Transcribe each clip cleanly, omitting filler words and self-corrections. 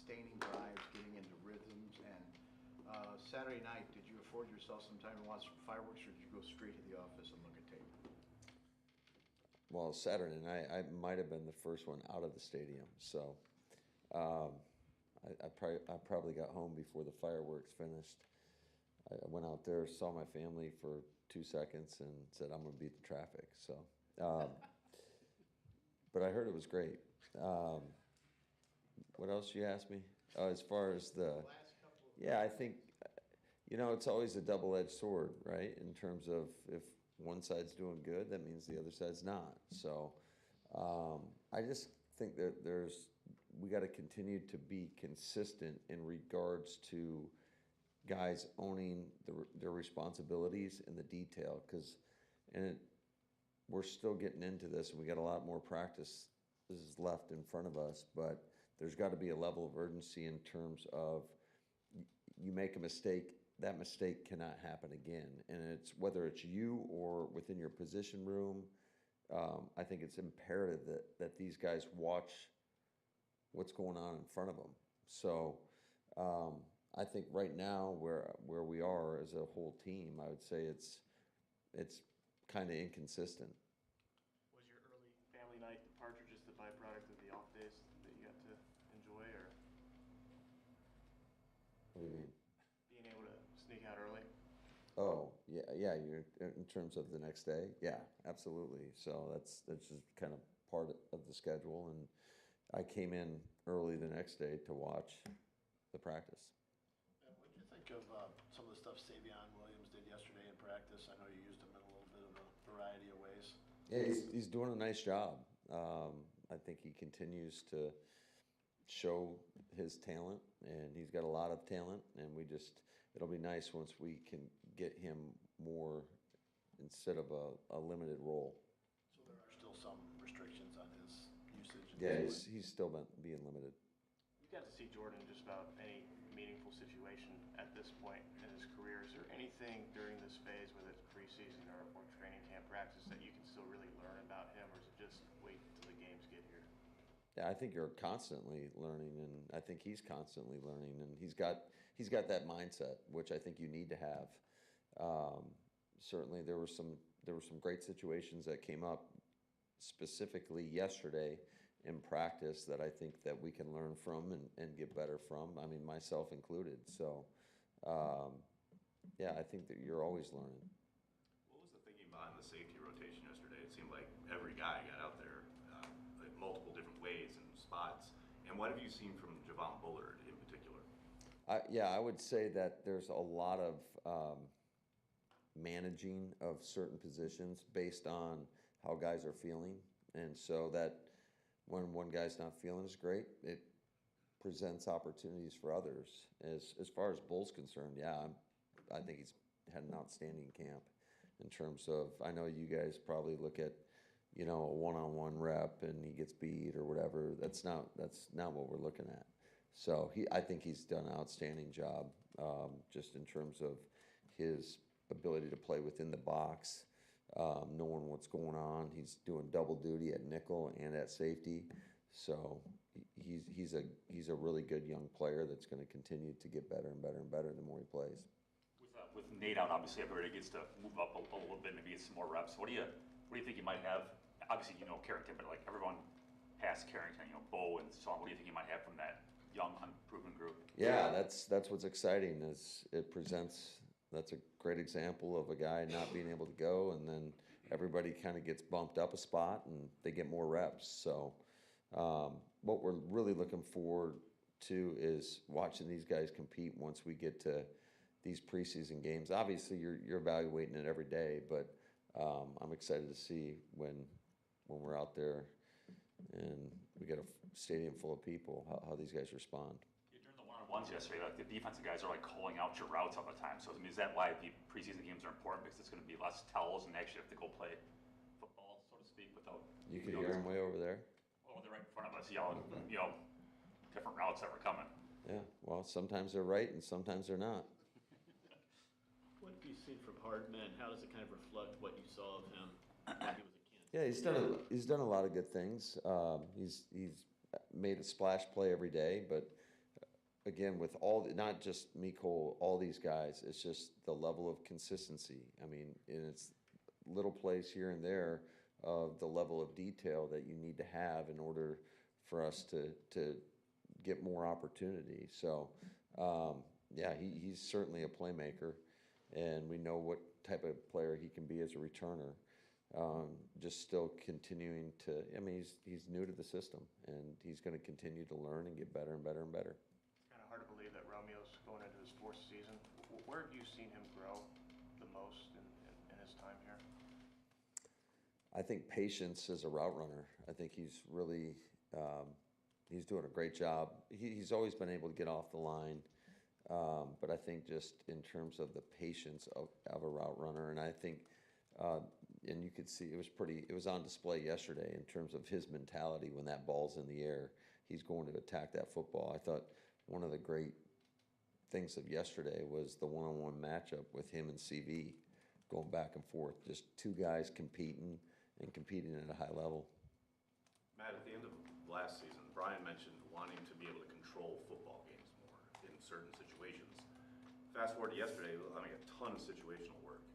sustaining drives, getting into rhythms, and Saturday night, did you afford yourself some time to watch fireworks, or did you go straight to the office and look at tape? Well, Saturday night, I might have been the first one out of the stadium, so um, I probably got home before the fireworks finished. I went out there, saw my family for 2 seconds, and said, "I'm going to beat the traffic." So, um, but I heard it was great. Um, what else you asked me? As far as the, Last couple of yeah, I think, it's always a double-edged sword, right? In terms of if one side's doing good, that means the other side's not. So, I just think that we got to continue to be consistent in regards to guys owning their responsibilities in the detail, and we're still getting into this, and we got a lot more practice this is left in front of us, but there's got to be a level of urgency in terms of you make a mistake, that mistake cannot happen again, and it's whether it's you or within your position room. I think it's imperative that these guys watch what's going on in front of them. So I think right now where we are as a whole team, I would say it's kind of inconsistent. Was your early family night departure just the byproduct of the off days that you got to enjoy, or What do you mean? being able to sneak out early? Oh, yeah, yeah. You're in terms of the next day. Yeah, absolutely. So that's just kind of part of the schedule, and I came in early the next day to watch the practice. And what did you think of some of the stuff Savion Williams did yesterday in practice? I know you used him in a little bit of a variety of ways. Yeah, he's doing a nice job. I think he continues to show his talent, and he's got a lot of talent, and it'll be nice once we can get him more instead of a limited role. So there are still some restrictions on his usage. Yeah, he's still being limited. You got to see Jordan in just about any meaningful situation at this point in his career. Is there anything during this phase, whether it's preseason or training camp practice, that you can still really learn about him, or is it just wait until the games get here? Yeah, I think you're constantly learning, and I think he's constantly learning, and he's got that mindset, which I think you need to have. Certainly, there were some great situations that came up specifically yesterday in practice that I think that we can learn from and get better from. I mean, myself included. So, yeah, I think that you're always learning. What was the thinking behind the safety rotation yesterday? It seemed like every guy got out there like multiple different ways and spots. And what have you seen from Javon Bullard in particular? Yeah, I would say that there's a lot of managing of certain positions based on how guys are feeling. And so that when one guy's not feeling as great, it presents opportunities for others. As far as Bull's concerned, yeah, I think he's had an outstanding camp in terms of, I know you guys probably look at, a one-on-one rep and he gets beat or whatever. That's not what we're looking at. So I think he's done an outstanding job, just in terms of his ability to play within the box, knowing what's going on. He's doing double duty at nickel and at safety. So he's a really good young player that's going to continue to get better and better and better the more he plays. With Nate out, obviously everybody gets to move up a little bit, maybe get some more reps. What do you think you might have? Obviously, Carrington, but like everyone past Carrington, Bo and so on. What do you think you might have from that young, unproven group? Yeah, that's what's exciting. Is it presents. That's a great example of a guy not being able to go, and then everybody kind of gets bumped up a spot, and they get more reps. So, what we're really looking forward to is watching these guys compete once we get to these preseason games. Obviously, you're evaluating it every day, but I'm excited to see when we're out there and we get a stadium full of people how these guys respond. During the one-on-ones yesterday, like the defensive guys are like calling out your routes all the time. So I mean, is that why the preseason games are important? Because it's going to be less tells and actually have to go play football, so to speak, without. You could hear them way over there. Oh, they're right in front of us, yelling, different routes that were coming. Yeah. Well, sometimes they're right and sometimes they're not. What have you seen from Hardman? How does it kind of reflect what you saw of him when he was a kid? Yeah, he's done a lot of good things. He's made a splash play every day, but again, with not just Cole, all these guys, it's just the level of consistency. I mean, and it's little plays here and there of the level of detail that you need to have in order for us to get more opportunity. So, yeah, he's certainly a playmaker, and we know what type of player he can be as a returner. Just still continuing to, I mean, he's new to the system, and he's going to continue to learn and get better and better and better. It's kind of hard to believe that Romeo's going into his 4th season. Where have you seen him grow the most in his time here? I think patience as a route runner. I think he's really, he's doing a great job. He's always been able to get off the line, but I think just in terms of the patience of a route runner, and I think, and you could see it was on display yesterday in terms of his mentality when that ball's in the air. He's going to attack that football. I thought one of the great things of yesterday was the one-on-one matchup with him and CV going back and forth. Just two guys competing at a high level. Matt, at the end of last season, Brian mentioned wanting to be able to control football games more in certain situations. Fast forward to yesterday, I mean, a ton of situational work,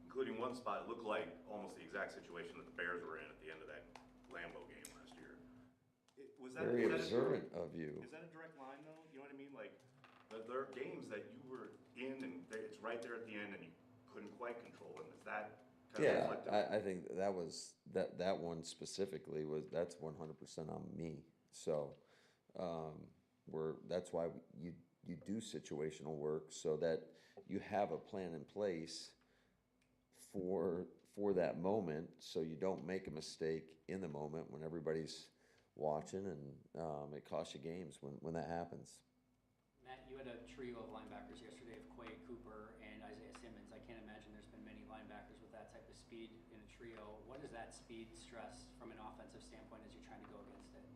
including one spot. It looked like almost the exact situation that the Bears were in at the end of that Lambeau game last year. Very observant of you. Is that a direct line, though? You know what I mean? Like, there are games that you were in, and it's right there at the end, and you couldn't quite control them. Is that kind of reflective? I think that one specifically that's 100% on me. So that's why you do situational work so that you have a plan in place for that moment, so you don't make a mistake in the moment when everybody's watching, and it costs you games when that happens. Matt, you had a trio of linebackers yesterday of Quay, Cooper, and Isaiah Simmons. I can't imagine there's been many linebackers with that type of speed in a trio. What is that speed stress from an offensive standpoint as you're trying to go against it?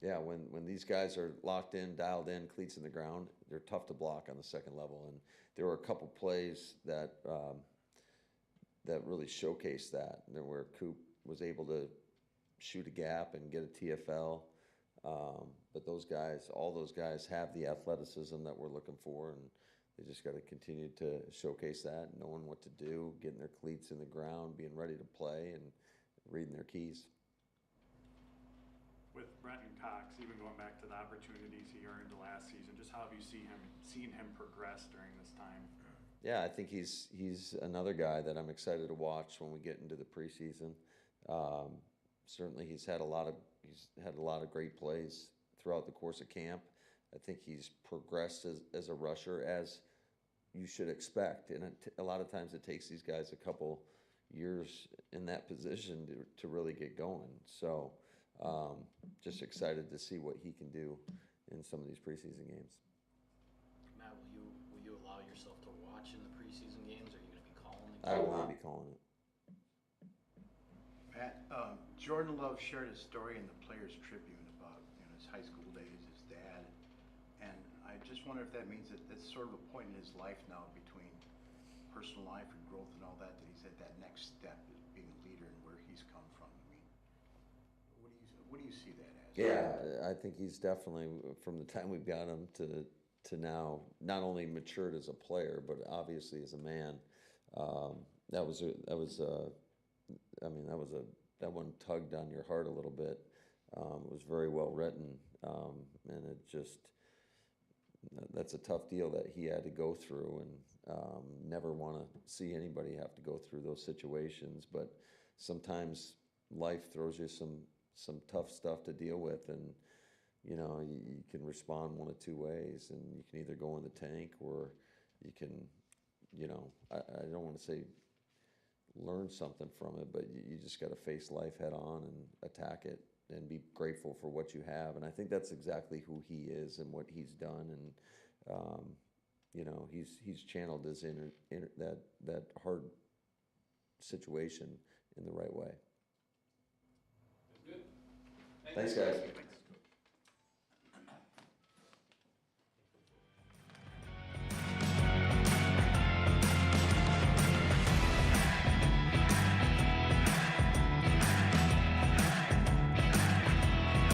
Yeah, when these guys are locked in, dialed in, cleats in the ground, they're tough to block on the second level. And there were a couple plays that really showcased that, where Coop was able to shoot a gap and get a TFL. But all those guys have the athleticism that we're looking for, and they just got to continue to showcase that, knowing what to do, getting their cleats in the ground, being ready to play, and reading their keys. With Brenton Cox, even going back to the opportunities he earned last season, just how have you seen him progress during this time? Yeah, I think he's another guy that I'm excited to watch when we get into the preseason. Certainly, he's had a lot of great plays throughout the course of camp. I think he's progressed as a rusher, as you should expect. And a lot of times it takes these guys a couple years in that position to really get going. So just excited to see what he can do in some of these preseason games. Matt, will you allow yourself to watch in the preseason games, or are you going to be calling the I game? will not be calling it. Pat, Jordan Love shared a story in the Players Tribune about his high school days, his dad, and I just wonder if that means that that's sort of a point in his life now between personal life and growth and all that he's at that next step as being a leader and where he's come from. I mean, what do you see that as? Yeah, I think he's definitely, from the time we've got him to now, not only matured as a player, but obviously as a man. That one tugged on your heart a little bit. It was very well written, and that's a tough deal that he had to go through, and never want to see anybody have to go through those situations. But sometimes life throws you some tough stuff to deal with, and you can respond one of two ways, and you can either go in the tank, or you can, I don't want to say learn something from it, but you just got to face life head on and attack it and be grateful for what you have. And I think that's exactly who he is and what he's done. And he's channeled his that hard situation in the right way. Good. Thanks, guys. Thanks.